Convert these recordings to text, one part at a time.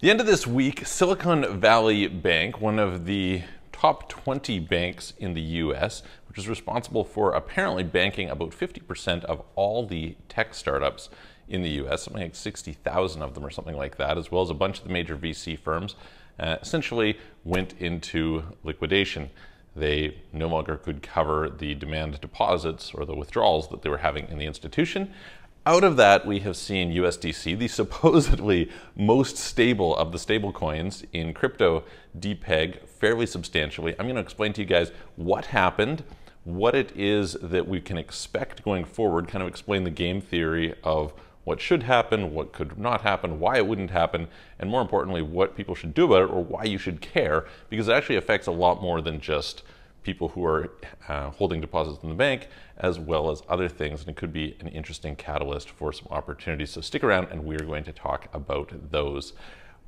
The end of this week, Silicon Valley Bank, one of the top 20 banks in the US, which is responsible for apparently banking about 50% of all the tech startups in the US, something like 60,000 of them or something like that, as well as a bunch of the major VC firms, essentially went into liquidation. They no longer could cover the demand deposits or the withdrawals that they were having in the institution. Out of that, we have seen USDC, the supposedly most stable of the stable coins in crypto, depeg fairly substantially. I'm going to explain to you guys what happened, what it is that we can expect going forward, kind of explain the game theory of what should happen, what could not happen, why it wouldn't happen, and more importantly, what people should do about it or why you should care, because it actually affects a lot more than just people who are holding deposits in the bank, as well as other things, and it could be an interesting catalyst for some opportunities. So stick around and we're going to talk about those.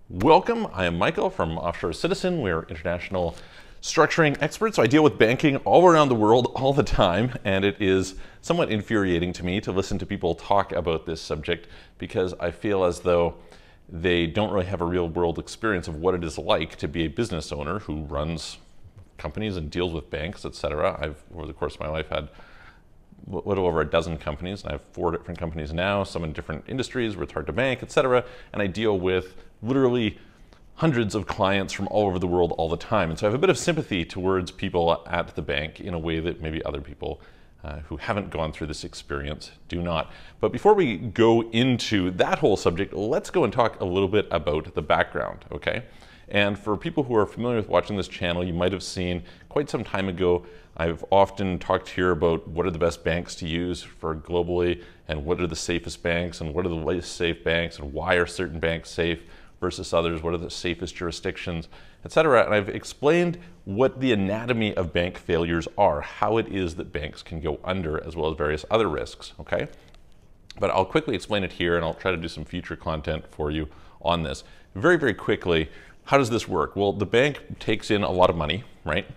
Welcome, I am Michael from Offshore Citizen. We're international structuring experts. So I deal with banking all around the world all the time, and it is somewhat infuriating to me to listen to people talk about this subject because I feel as though they don't really have a real world experience of what it is like to be a business owner who runs companies and deals with banks, etc. I've, over the course of my life, had a little over a dozen companies, and I have 4 different companies now, some in different industries where it's hard to bank, etc. And I deal with literally hundreds of clients from all over the world all the time. And so I have a bit of sympathy towards people at the bank in a way that maybe other people who haven't gone through this experience do not. But before we go into that whole subject, let's go and talk a little bit about the background, okay? And for people who are familiar with watching this channel, you might have seen quite some time ago, I've often talked here about what are the best banks to use for globally, and what are the safest banks, and what are the least safe banks, and why are certain banks safe versus others, what are the safest jurisdictions, etc. And I've explained what the anatomy of bank failures are, how it is that banks can go under, as well as various other risks, okay? But I'll quickly explain it here, and I'll try to do some future content for you on this. Very, very quickly, how does this work? Well, the bank takes in a lot of money, right?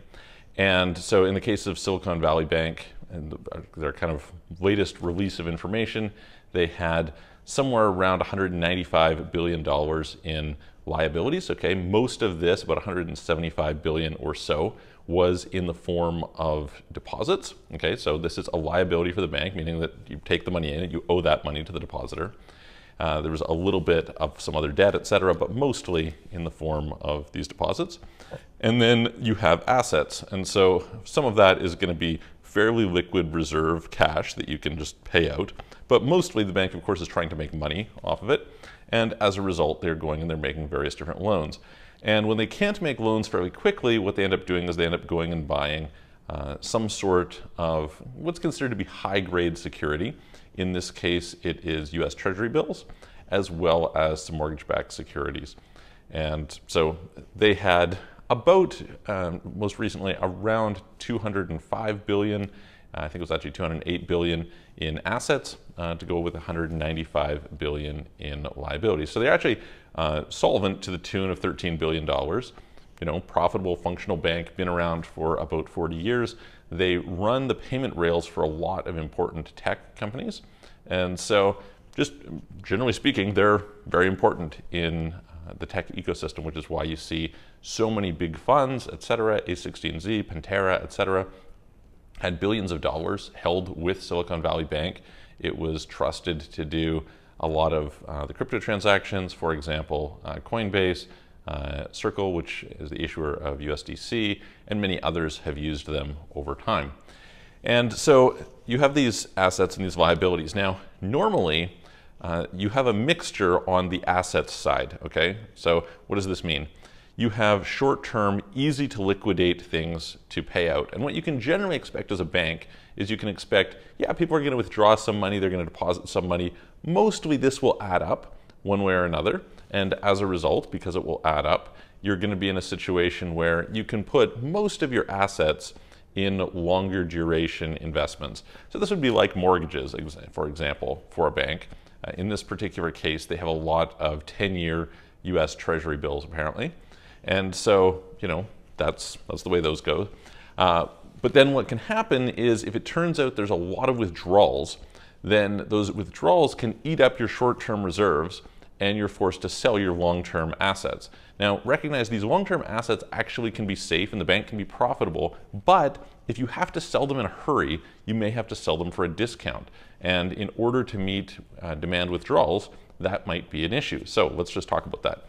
And so in the case of Silicon Valley Bank, and their kind of latest release of information, they had somewhere around $195 billion in liabilities, okay? Most of this, about $175 billion or so, was in the form of deposits, okay? So this is a liability for the bank, meaning that you take the money in and you owe that money to the depositor. There was a little bit of some other debt, etc., but mostly in the form of these deposits. And then you have assets. And so some of that is going to be fairly liquid reserve cash that you can just pay out. But mostly the bank, of course, is trying to make money off of it. And as a result, they're going and they're making various different loans. And when they can't make loans fairly quickly, what they end up doing is they end up going and buying some sort of what's considered to be high-grade security. In this case, it is US Treasury bills, as well as some mortgage-backed securities. And so they had about, most recently, around 205 billion, I think it was actually 208 billion in assets to go with 195 billion in liabilities. So they're actually solvent to the tune of $13 billion. You know, profitable, functional bank, been around for about 40 years. They run the payment rails for a lot of important tech companies. And so just generally speaking, they're very important in the tech ecosystem, which is why you see so many big funds, etc., A16Z, Pantera, etc., had billions of dollars held with Silicon Valley Bank. It was trusted to do a lot of the crypto transactions, for example, Coinbase, Circle, which is the issuer of USDC, and many others have used them over time. And so you have these assets and these liabilities. Now, normally, you have a mixture on the assets side, okay? So what does this mean? You have short-term, easy to liquidate things to pay out. And what you can generally expect as a bank is you can expect, yeah, people are going to withdraw some money, they're going to deposit some money. Mostly this will add up one way or another. And as a result, because it will add up, you're going to be in a situation where you can put most of your assets in longer duration investments. So this would be like mortgages, for example, for a bank. In this particular case, they have a lot of 10-year US Treasury bills, apparently. And so, you know, that's the way those go. But then what can happen is if it turns out there's a lot of withdrawals, then those withdrawals can eat up your short-term reserves and you're forced to sell your long-term assets. Now, recognize these long-term assets actually can be safe and the bank can be profitable, but if you have to sell them in a hurry, you may have to sell them for a discount. And in order to meet demand withdrawals, that might be an issue. So let's just talk about that.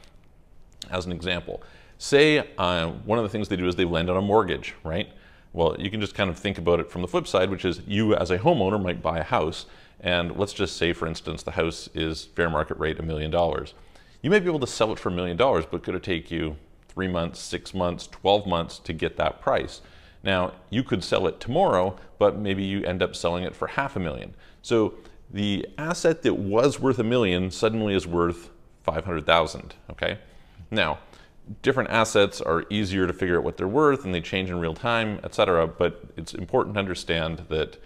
As an example, say one of the things they do is they lend on a mortgage, right? Well, you can just kind of think about it from the flip side, which is you as a homeowner might buy a house, and let's just say, for instance, the house is fair market rate $1 million. You may be able to sell it for $1 million, but could it take you 3 months, 6 months, 12 months to get that price? Now, you could sell it tomorrow, but maybe you end up selling it for $500,000. So the asset that was worth $1 million suddenly is worth $500,000, okay? Now, different assets are easier to figure out what they're worth and they change in real time, etc. But it's important to understand that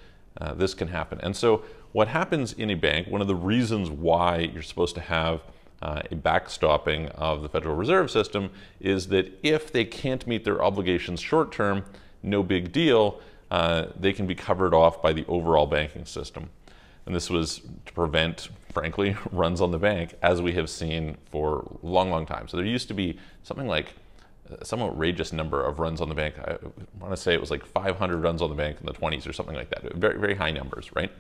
this can happen. And so what happens in a bank, one of the reasons why you're supposed to have a backstopping of the Federal Reserve System is that if they can't meet their obligations short term, no big deal, they can be covered off by the overall banking system. And this was to prevent, frankly, runs on the bank, as we have seen for a long, long time. So there used to be something like some outrageous number of runs on the bank. I want to say it was like 500 runs on the bank in the 20s or something like that. Very, very high numbers, right?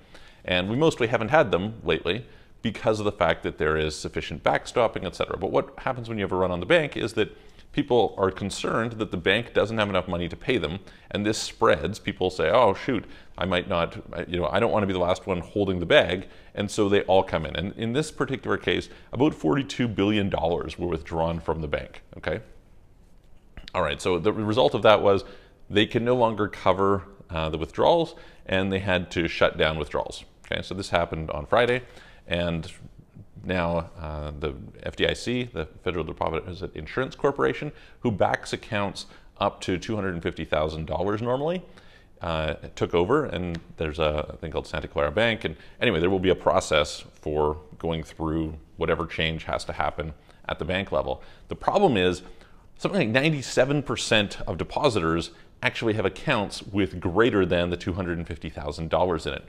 And we mostly haven't had them lately because of the fact that there is sufficient backstopping, etc. But what happens when you have a run on the bank is that people are concerned that the bank doesn't have enough money to pay them, and this spreads. People say, oh shoot, I might not, I don't want to be the last one holding the bag, and so they all come in. And in this particular case, about $42 billion were withdrawn from the bank, okay? All right, so the result of that was they can no longer cover the withdrawals, and they had to shut down withdrawals, okay? So this happened on Friday, and now the FDIC, the Federal Deposit Insurance Corporation, who backs accounts up to $250,000 normally, took over, and there's a thing called Santa Clara Bank. And anyway, there will be a process for going through whatever change has to happen at the bank level. The problem is something like 97% of depositors actually have accounts with greater than the $250,000 in it.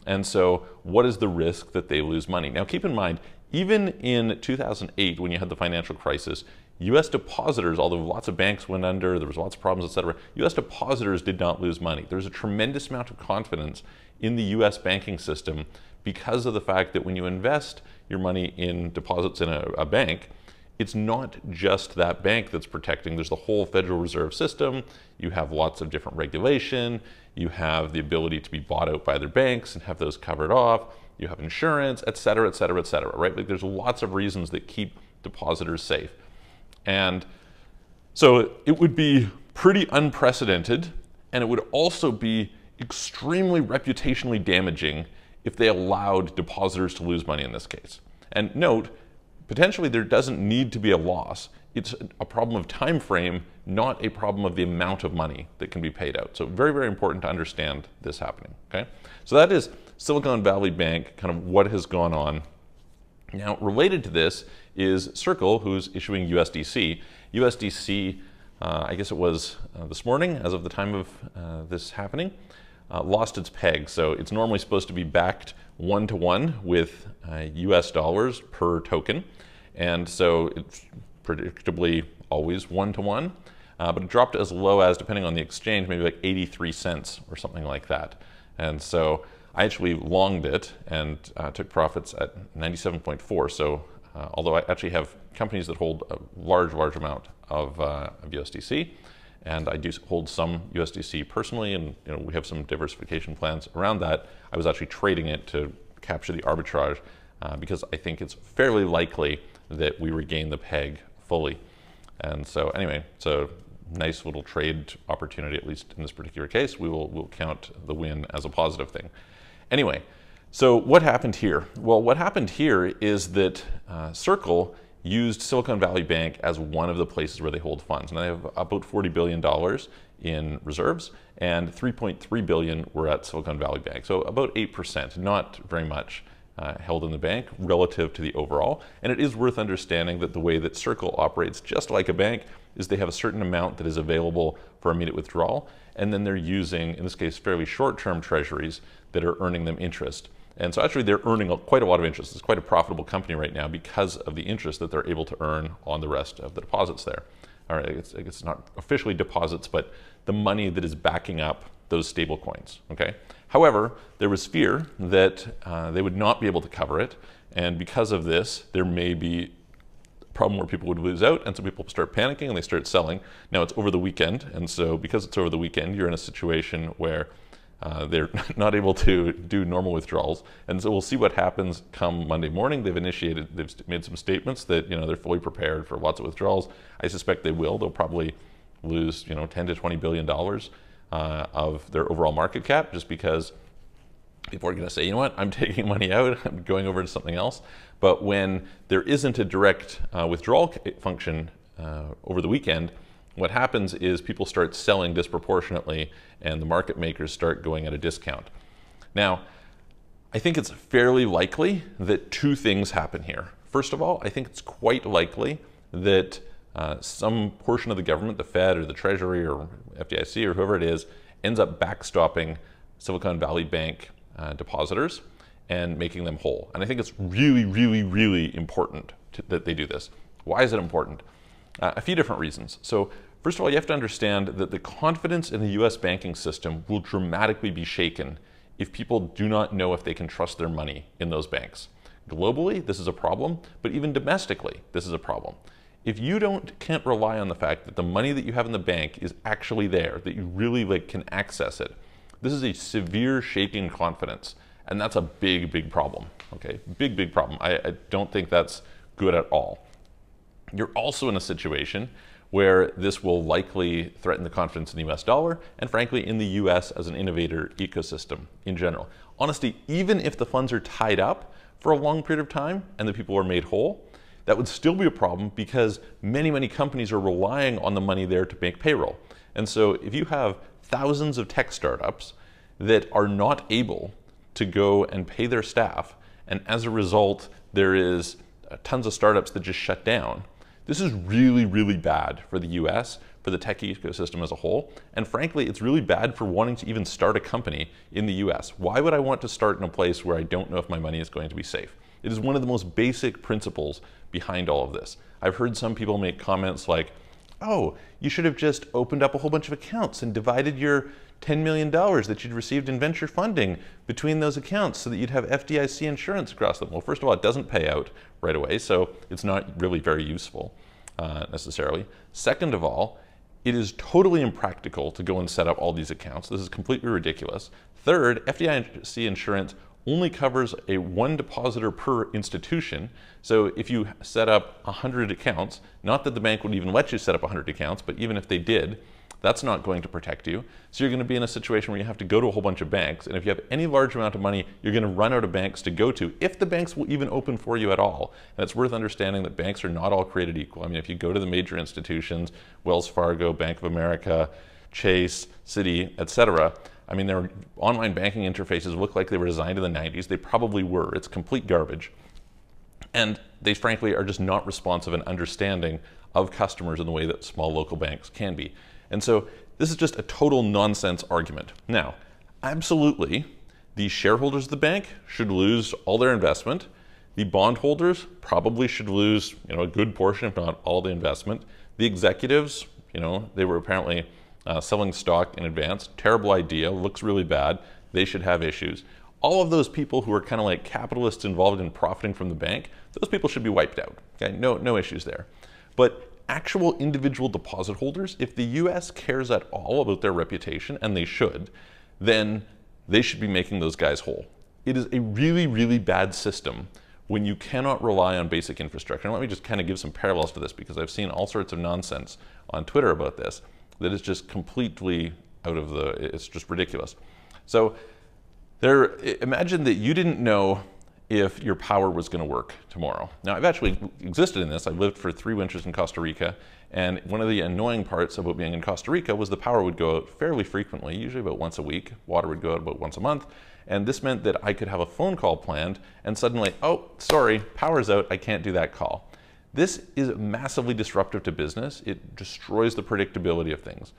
And so what is the risk that they lose money? Now keep in mind, even in 2008, when you had the financial crisis, US depositors, although lots of banks went under, there was lots of problems, etc., US depositors did not lose money. There's a tremendous amount of confidence in the US banking system because of the fact that when you invest your money in deposits in a bank, it's not just that bank that's protecting. There's the whole Federal Reserve System. You have lots of different regulation. You have the ability to be bought out by other banks and have those covered off. You have insurance, et cetera, et cetera, et cetera, right? Like there's lots of reasons that keep depositors safe. And so it would be pretty unprecedented, and it would also be extremely reputationally damaging if they allowed depositors to lose money in this case. And note, potentially there doesn't need to be a loss. It's a problem of time frame, not a problem of the amount of money that can be paid out. So very, very important to understand this happening, okay? So that is Silicon Valley Bank, kind of what has gone on. Now, related to this is Circle, who's issuing USDC. USDC, I guess it was this morning, as of the time of this happening, lost its peg. So it's normally supposed to be backed 1-to-1 with US dollars per token. And so it's predictably always 1-to-1, but it dropped as low as, depending on the exchange, maybe like 83 cents or something like that. And so I actually longed it and took profits at 97.4. So although I actually have companies that hold a large amount of USDC, and I do hold some USDC personally, and we have some diversification plans around that, I was actually trading it to capture the arbitrage because I think it's fairly likely that we regain the peg fully. And so anyway, it's a nice little trade opportunity, at least in this particular case. We'll count the win as a positive thing. Anyway, so what happened here? Well, what happened here is that Circle used Silicon Valley Bank as one of the places where they hold funds. And they have about $40 billion in reserves, and $3.3 billion were at Silicon Valley Bank. So about 8%, not very much held in the bank relative to the overall. And it is worth understanding that the way that Circle operates, just like a bank, is they have a certain amount that is available for immediate withdrawal, and then they're using, in this case, fairly short-term treasuries that are earning them interest. And so actually they're earning quite a lot of interest. It's quite a profitable company right now because of the interest that they're able to earn on the rest of the deposits there. All right, it's not officially deposits, but the money that is backing up those stable coins, okay? However, there was fear that they would not be able to cover it. And because of this, there may be a problem where people would lose out. And so people start panicking and they start selling. Now it's over the weekend. And so because it's over the weekend, you're in a situation where they're not able to do normal withdrawals. And so we'll see what happens come Monday morning. They've made some statements that, they're fully prepared for lots of withdrawals. I suspect they will. They'll probably lose, 10 to $20 billion of their overall market cap, just because people are going to say, you know what, I'm taking money out, I'm going over to something else. But when there isn't a direct withdrawal function over the weekend, what happens is people start selling disproportionately and the market makers start going at a discount. Now, I think it's fairly likely that two things happen here. First of all, I think it's quite likely that some portion of the government, the Fed or the Treasury or FDIC or whoever it is, ends up backstopping Silicon Valley Bank depositors and making them whole. And I think it's really, really, really important that they do this. Why is it important? A few different reasons. So first of all, you have to understand that the confidence in the US banking system will dramatically be shaken if people do not know if they can trust their money in those banks. Globally, this is a problem, but even domestically, this is a problem. If you can't rely on the fact that the money that you have in the bank is actually there, that you really can access it, this is a severe shaking confidence, and that's a big, big problem. Okay, big, big problem. I don't think that's good at all. You're also in a situation where this will likely threaten the confidence in the US dollar and frankly in the US as an innovator ecosystem in general. Honestly, even if the funds are tied up for a long period of time and the people are made whole, that would still be a problem because many, many companies are relying on the money there to make payroll. And so if you have thousands of tech startups that are not able to go and pay their staff, and as a result, there is tons of startups that just shut down, this is really, really bad for the US, for the tech ecosystem as a whole, and frankly, it's really bad for wanting to even start a company in the US. Why would I want to start in a place where I don't know if my money is going to be safe? It is one of the most basic principles behind all of this. I've heard some people make comments like, oh, you should have just opened up a whole bunch of accounts and divided your $10 million that you'd received in venture funding between those accounts so that you'd have FDIC insurance across them. Well, first of all, it doesn't pay out right away, so it's not really very useful necessarily. Second of all, it is totally impractical to go and set up all these accounts. This is completely ridiculous. Third, FDIC insurance only covers one depositor per institution. So if you set up 100 accounts, not that the bank would even let you set up 100 accounts, but even if they did, that's not going to protect you. So you're going to be in a situation where you have to go to a whole bunch of banks. And if you have any large amount of money, you're going to run out of banks to go to, if the banks will even open for you at all. And it's worth understanding that banks are not all created equal. I mean, if you go to the major institutions, Wells Fargo, Bank of America, Chase, Citi, etc., I mean, their online banking interfaces look like they were designed in the 90s. They probably were. It's complete garbage. And they frankly are just not responsive and understanding of customers in the way that small local banks can be. And so this is just a total nonsense argument. Now, absolutely, the shareholders of the bank should lose all their investment. The bondholders probably should lose, a good portion, if not all the investment. The executives, they were apparently selling stock in advance. Terrible idea, looks really bad. They should have issues. All of those people who are kind of like capitalists involved in profiting from the bank, those people should be wiped out. Okay, no issues there. But actual individual deposit holders, if the US cares at all about their reputation, and they should, then they should be making those guys whole. It is a really, really bad system when you cannot rely on basic infrastructure. And let me just kind of give some parallels to this, because I've seen all sorts of nonsense on Twitter about this that is just completely it's just ridiculous. So imagine that you didn't know if your power was going to work tomorrow. Now, I've actually existed in this. I lived for 3 winters in Costa Rica, and one of the annoying parts about being in Costa Rica was the power would go out fairly frequently, usually about once a week. Water would go out about once a month, and this meant that I could have a phone call planned, and suddenly, oh, sorry, power's out, I can't do that call. This is massively disruptive to business. It destroys the predictability of things.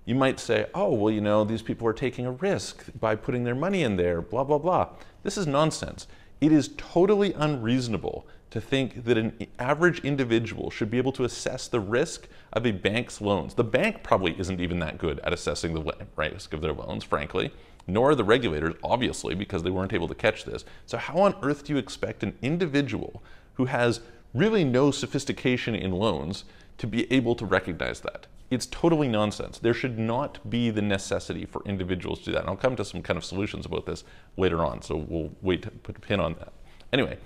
you might say, oh, well, you know, these people are taking a risk by putting their money in there, blah, blah, blah. This is nonsense. It is totally unreasonable to think that an average individual should be able to assess the risk of a bank's loans. The bank probably isn't even that good at assessing the risk of their loans, frankly, nor are the regulators, obviously, because they weren't able to catch this. So how on earth do you expect an individual who has really no sophistication in loans to be able to recognize that? It's totally nonsense. There should not be the necessity for individuals to do that. And I'll come to some kind of solutions about this later on, so we'll wait to put a pin on that. Anyway,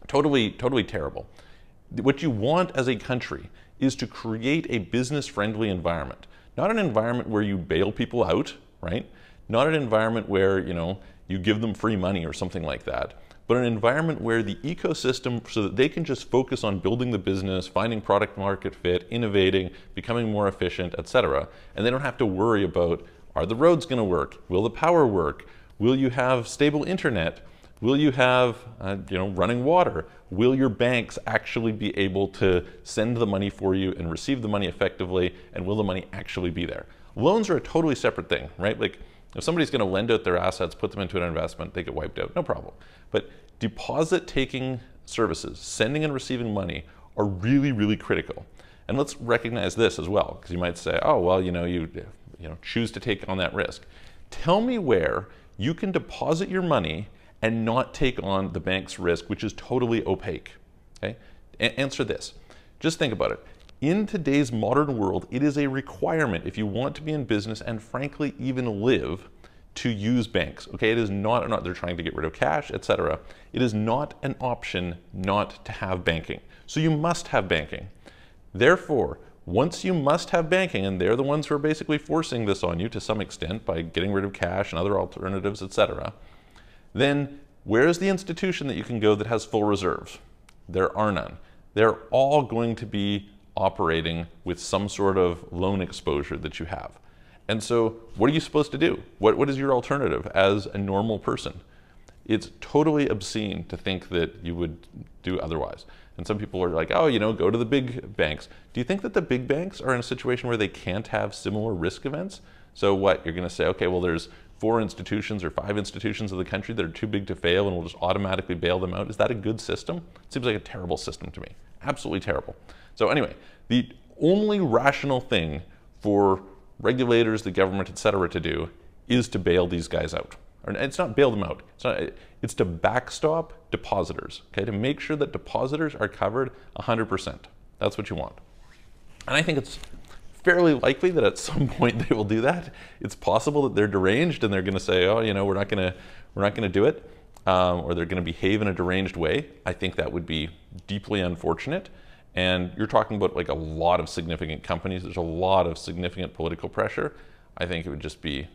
totally terrible. What you want as a country is to create a business-friendly environment, not an environment where you bail people out, right? Not an environment where, you know, you give them free money or something like that, but an environment where the ecosystem, so that they can just focus on building the business, finding product market fit, innovating, becoming more efficient, etc. And they don't have to worry about, are the roads going to work? Will the power work? Will you have stable internet? Will you have running water? Will your banks actually be able to send the money for you and receive the money effectively? And will the money actually be there? Loans are a totally separate thing, right? Like, if somebody's going to lend out their assets, put them into an investment, they get wiped out, no problem. But deposit-taking services, sending and receiving money, are really critical. And let's recognize this as well, because you might say, oh, well, you choose to take on that risk. Tell me where you can deposit your money and not take on the bank's risk, which is totally opaque. Okay? Answer this. Just think about it. In today's modern world, it is a requirement if you want to be in business and frankly even live to use banks. Okay, it is not they're trying to get rid of cash, etc. It is not an option not to have banking. So you must have banking. Therefore, once you must have banking, and they're the ones who are basically forcing this on you to some extent by getting rid of cash and other alternatives, etc., then where is the institution that you can go that has full reserves? There are none. They're all going to be operating with some sort of loan exposure that you have. And so what are you supposed to do? What is your alternative as a normal person? It's totally obscene to think that you would do otherwise. And some people are like, oh, go to the big banks. Do you think that the big banks are in a situation where they can't have similar risk events? So what, you're going to say, okay, well, there's 4 institutions or 5 institutions of the country that are too big to fail and we'll just automatically bail them out. Is that a good system? It seems like a terrible system to me. Absolutely terrible. So anyway, the only rational thing for regulators, the government, etc. to do is to bail these guys out. Or it's not bail them out. It's to backstop depositors, okay? To make sure that depositors are covered 100%. That's what you want. And I think it's fairly likely that at some point they will do that. It's possible that they're deranged and they're going to say, oh, we're not going to do it, or they're going to behave in a deranged way. I think that would be deeply unfortunate. And you're talking about like a lot of significant companies. There's a lot of significant political pressure. I think it would be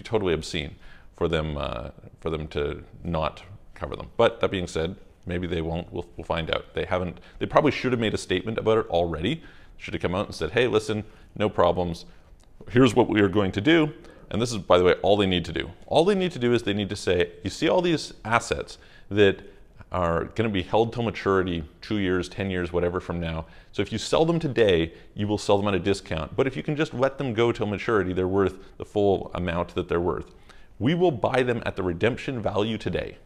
totally obscene for them to not cover them. But that being said, maybe they won't. We'll find out. They haven't. They probably should have made a statement about it already. Should have come out and said, hey, listen, no problems. Here's what we are going to do. And this is, by the way, all they need to do. All they need to do is they need to say, you see all these assets that are going to be held till maturity 2 years, 10 years, whatever from now. So if you sell them today, you will sell them at a discount. But if you can just let them go till maturity, they're worth the full amount that they're worth. We will buy them at the redemption value today.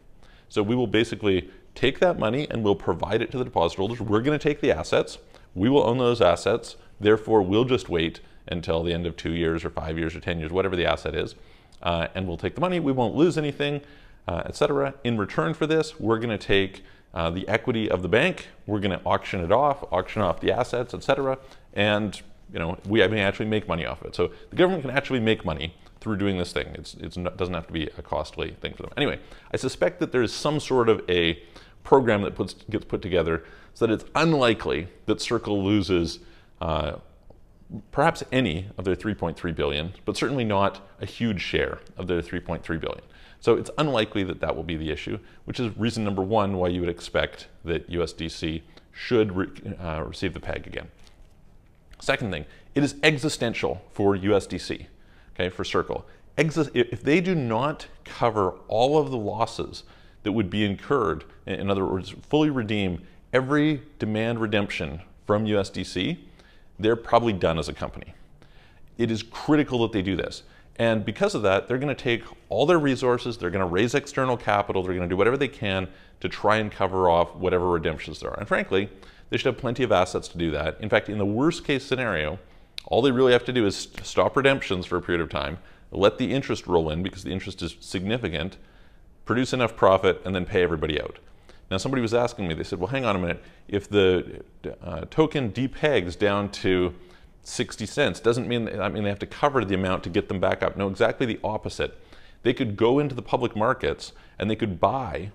So we will basically take that money and we'll provide it to the deposit holders. We're going to take the assets. We will own those assets. Therefore, we'll just wait until the end of 2 years or 5 years or 10 years, whatever the asset is, and we'll take the money. We won't lose anything, etc. In return for this, we're going to take the equity of the bank. We're going to auction off the assets, etc. And we may actually make money off it. So the government can actually make money through doing this thing. It doesn't have to be a costly thing for them. Anyway, I suspect that there's some sort of a program that gets put together so that it's unlikely that Circle loses perhaps any of their 3.3 billion, but certainly not a huge share of their 3.3 billion. So it's unlikely that that will be the issue, which is reason number one why you would expect that USDC should receive the peg again. Second thing, it is existential for USDC, okay, for Circle. If they do not cover all of the losses that would be incurred, in other words, fully redeem every demand redemption from USDC, they're probably done as a company. it is critical that they do this. And because of that, they're going to take all their resources, they're going to raise external capital, they're going to do whatever they can to try and cover off whatever redemptions there are. And frankly, they should have plenty of assets to do that. In fact, in the worst case scenario, all they really have to do is stop redemptions for a period of time, let the interest roll in because the interest is significant, produce enough profit, and then pay everybody out. Now, somebody was asking me, they said, well, hang on a minute, if the token depegs down to 60 cents, doesn't mean, they have to cover the amount to get them back up. No, exactly the opposite. They could go into the public markets and they could buy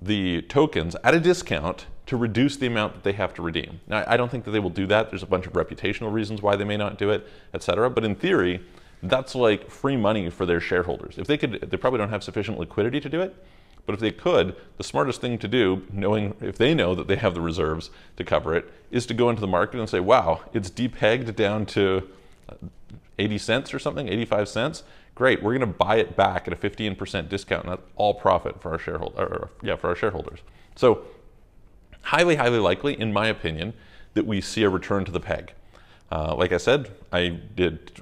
the tokens at a discount to reduce the amount that they have to redeem. Now, I don't think that they will do that. There's a bunch of reputational reasons why they may not do it, etc. But in theory, that's like free money for their shareholders. If they could, they probably don't have sufficient liquidity to do it. But if they could, the smartest thing to do, knowing if they know that they have the reserves to cover it, is to go into the market and say, wow, it's depegged down to 80 cents or something, 85 cents. Great, we're going to buy it back at a 15% discount, and that's all profit for our shareholders. So highly, highly likely, in my opinion, that we see a return to the peg. Like I said, I did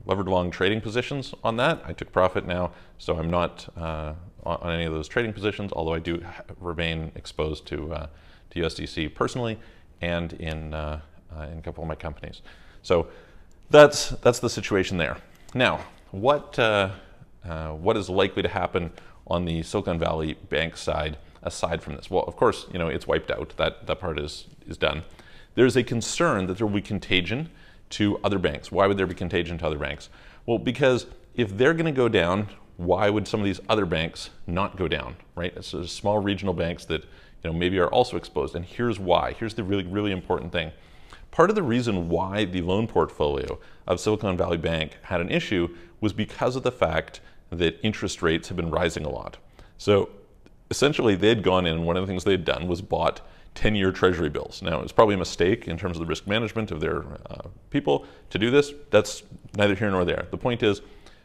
levered long trading positions on that. I took profit now, so I'm not on any of those trading positions, although I do remain exposed to USDC personally and in a couple of my companies. So that's the situation there. Now, what is likely to happen on the Silicon Valley Bank side aside from this? Well, of course, it's wiped out. That part is done. There's a concern that there will be contagion to other banks. Why would there be contagion to other banks? Well, because if they're going to go down, why would some of these other banks not go down, right? So there's small regional banks that maybe are also exposed, and here's why. Here's the really, really important thing. Part of the reason why the loan portfolio of Silicon Valley Bank had an issue was because of the fact that interest rates have been rising a lot. So essentially, they had gone in, and one of the things they had done was bought 10-year treasury bills. Now, it's probably a mistake in terms of the risk management of their people to do this. That's neither here nor there. The point is,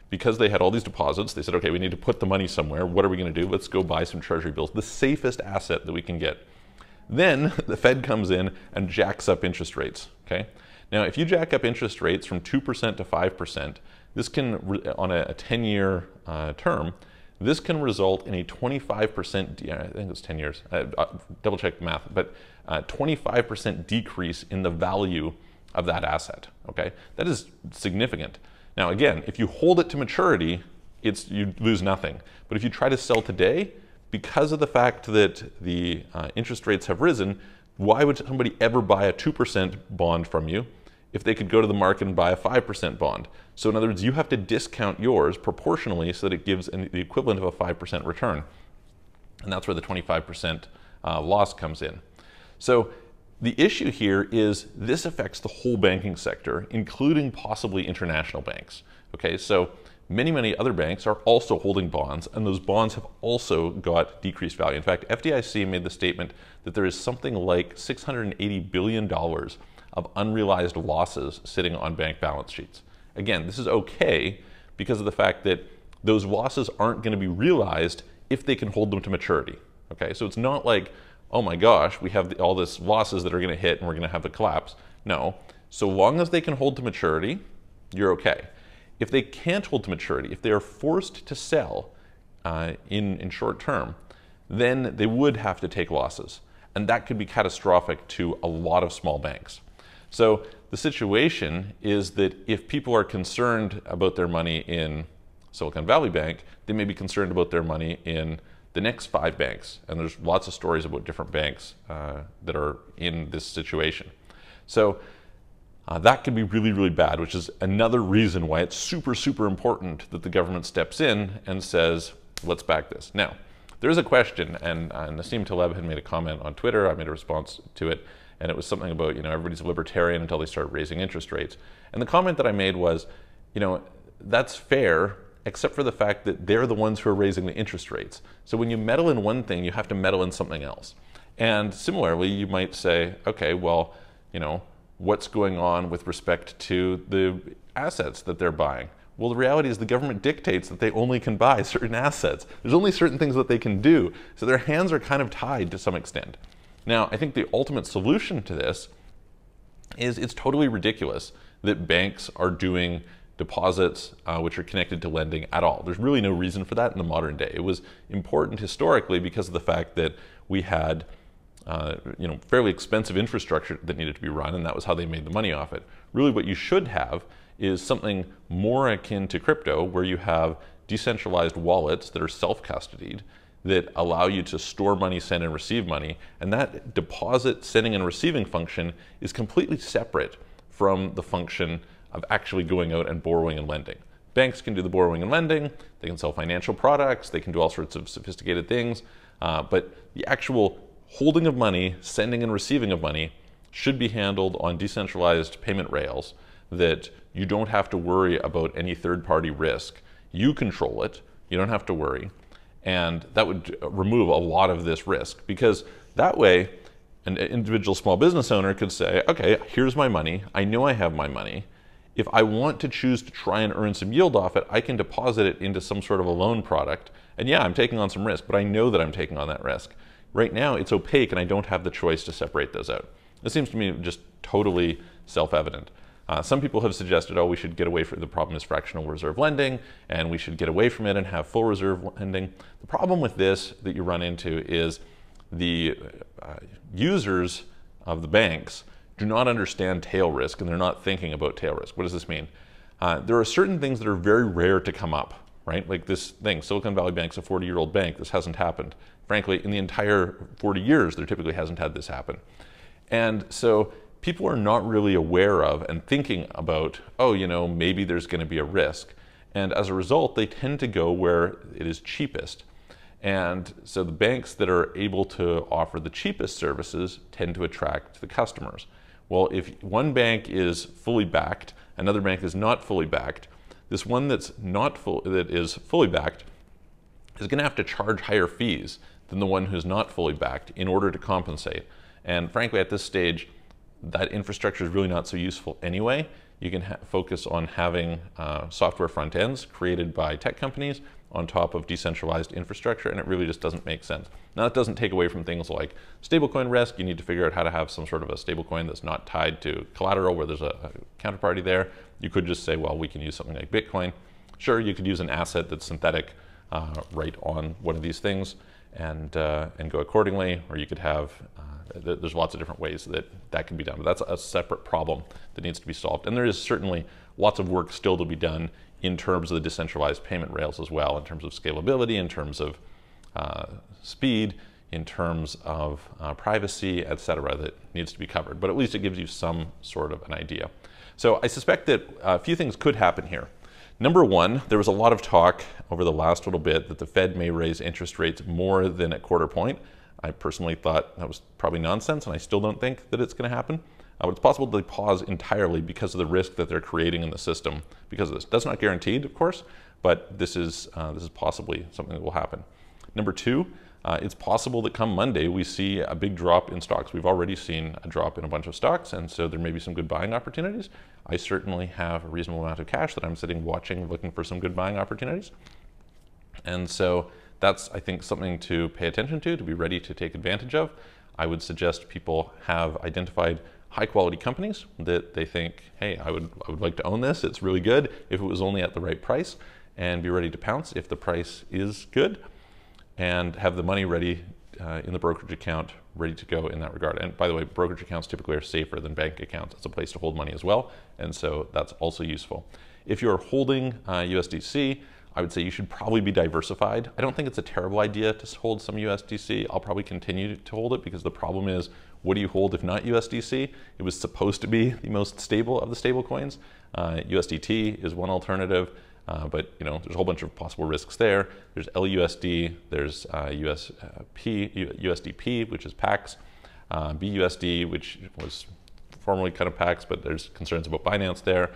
because they had all these deposits, they said, okay, we need to put the money somewhere. What are we going to do? Let's go buy some treasury bills, the safest asset that we can get. Then the Fed comes in and jacks up interest rates, okay? Now, if you jack up interest rates from 2% to 5%, this can, on a 10-year term, this can result in a 25%, I think it's 10 years, double check the math, but 25% decrease in the value of that asset, okay? That is significant. Now, again, if you hold it to maturity, you lose nothing. But if you try to sell today, because of the fact that the interest rates have risen, why would somebody ever buy a 2% bond from you if they could go to the market and buy a 5% bond? So in other words, you have to discount yours proportionally so that it gives the equivalent of a 5% return. And that's where the 25% loss comes in. So the issue here is this affects the whole banking sector, including possibly international banks. Okay, so many other banks are also holding bonds, and those bonds have also got decreased value. In fact, FDIC made the statement that there is something like $680 billion of unrealized losses sitting on bank balance sheets. Again, this is okay because of the fact that those losses aren't going to be realized if they can hold them to maturity. Okay, so it's not like, oh my gosh, we have all this losses that are going to hit and we're going to have the collapse. No, so long as they can hold to maturity, you're okay. If they can't hold to maturity, if they are forced to sell in short term, then they would have to take losses. And that could be catastrophic to a lot of small banks. So the situation is that if people are concerned about their money in Silicon Valley Bank, they may be concerned about their money in the next 5 banks. And there's lots of stories about different banks that are in this situation. So that could be really, really bad, which is another reason why it's super, super important that the government steps in and says, let's back this. Now, there's a question, and Nassim Taleb had made a comment on Twitter. I made a response to it, and it was something about, everybody's a libertarian until they start raising interest rates. And the comment that I made was, that's fair, except for the fact that they're the ones who are raising the interest rates. So when you meddle in one thing, you have to meddle in something else. And similarly, you might say, okay, well, what's going on with respect to the assets that they're buying? Well, the reality is the government dictates that they only can buy certain assets. There's only certain things that they can do. So their hands are kind of tied to some extent. Now, I think the ultimate solution to this is it's totally ridiculous that banks are doing deposits which are connected to lending at all. There's really no reason for that in the modern day. It was important historically because of the fact that we had fairly expensive infrastructure that needed to be run, and that was how they made the money off it. Really what you should have is something more akin to crypto, where you have decentralized wallets that are self-custodied that allow you to store money, send and receive money, and that deposit, sending and receiving function is completely separate from the function of actually going out and borrowing and lending. Banks can do the borrowing and lending, they can sell financial products, they can do all sorts of sophisticated things, but the actual holding of money, sending and receiving of money should be handled on decentralized payment rails that you don't have to worry about any third-party risk. You control it, you don't have to worry, and that would remove a lot of this risk, because that way an individual small business owner could say, okay, here's my money, I know I have my money. If I want to choose to try and earn some yield off it, I can deposit it into some sort of a loan product. And yeah, I'm taking on some risk, but I know that I'm taking on that risk. Right now, it's opaque and I don't have the choice to separate those out. This seems to me just totally self-evident. Some people have suggested, oh, we should get away from the problem is fractional reserve lending, and we should get away from it and have full reserve lending. The problem with this that you run into is the users of the banks do not understand tail risk, and they're not thinking about tail risk. What does this mean? There are certain things that are very rare to come up, right? Like this thing, Silicon Valley Bank's a 40-year-old bank. This hasn't happened. Frankly, in the entire 40 years, there typically hasn't had this happen. And so people are not really aware of and thinking about, oh, maybe there's going to be a risk. And as a result, they tend to go where it is cheapest. And so the banks that are able to offer the cheapest services tend to attract the customers. Well, if one bank is fully backed, another bank is not fully backed, this one that is fully backed is going to have to charge higher fees than the one who's not fully backed in order to compensate. And frankly, at this stage, that infrastructure is really not so useful anyway. You can focus on having software front ends created by tech companies on top of decentralized infrastructure, and it really just doesn't make sense. Now, that doesn't take away from things like stablecoin risk. You need to figure out how to have some sort of a stablecoin that's not tied to collateral where there's a counterparty there. You could just say, well, we can use something like Bitcoin. Sure, you could use an asset that's synthetic right on one of these things and go accordingly, or you could have, there's lots of different ways that can be done, but that's a separate problem that needs to be solved. And there is certainly lots of work still to be done in terms of the decentralized payment rails as well, in terms of scalability, in terms of speed, in terms of privacy, etc., that needs to be covered. But at least it gives you some sort of an idea. So I suspect that a few things could happen here. Number one, there was a lot of talk over the last little bit that the Fed may raise interest rates more than a quarter point. I personally thought that was probably nonsense, and I still don't think that it's going to happen. But it's possible they pause entirely because of the risk that they're creating in the system because of this. That's not guaranteed, of course, but this is possibly something that will happen. Number two, it's possible that come Monday we see a big drop in stocks. We've already seen a drop in a bunch of stocks, and so there may be some good buying opportunities. I certainly have a reasonable amount of cash that I'm sitting watching, looking for some good buying opportunities. And so that's, I think, something to pay attention to be ready to take advantage of. I would suggest people have identified high-quality companies that they think, hey, I would like to own this. It's really good if it was only at the right price, and be ready to pounce if the price is good, and have the money ready in the brokerage account, ready to go in that regard. And by the way, brokerage accounts typically are safer than bank accounts. It's a place to hold money as well, and so that's also useful. If you're holding USDC, I would say you should probably be diversified. I don't think it's a terrible idea to hold some USDC. I'll probably continue to hold it because the problem is, what do you hold if not USDC? It was supposed to be the most stable of the stable coins. USDT is one alternative, but there's a whole bunch of possible risks there. There's LUSD, there's USDP, which is PAX, BUSD, which was formerly kind of PAX, but there's concerns about Binance there.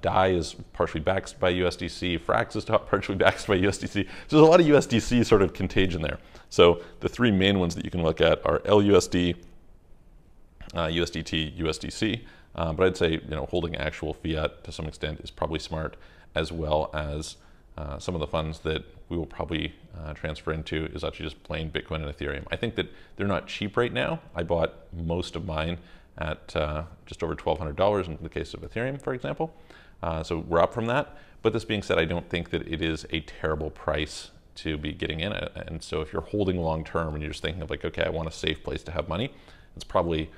DAI is partially backed by USDC. Frax is partially backed by USDC. So there's a lot of USDC sort of contagion there. So the three main ones that you can look at are LUSD, USDT, USDC. But I'd say holding actual fiat to some extent is probably smart, as well as some of the funds that we will probably transfer into is actually just plain Bitcoin and Ethereum. I think that they're not cheap right now. I bought most of mine at just over $1,200 in the case of Ethereum, for example. So we're up from that. But this being said, I don't think that it is a terrible price to be getting in it. And so if you're holding long term and you're just thinking of like, okay, I want a safe place to have money, it's probably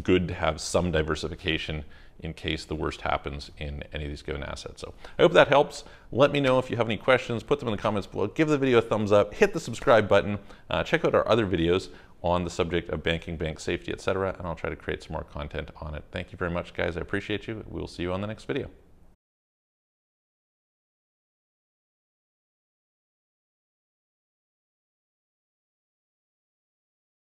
good to have some diversification in case the worst happens in any of these given assets. So I hope that helps. Let me know if you have any questions, put them in the comments below, give the video a thumbs up, hit the subscribe button, check out our other videos on the subject of banking, bank safety, etc., and I'll try to create some more content on it. Thank you very much, guys. I appreciate you. We'll see you on the next video.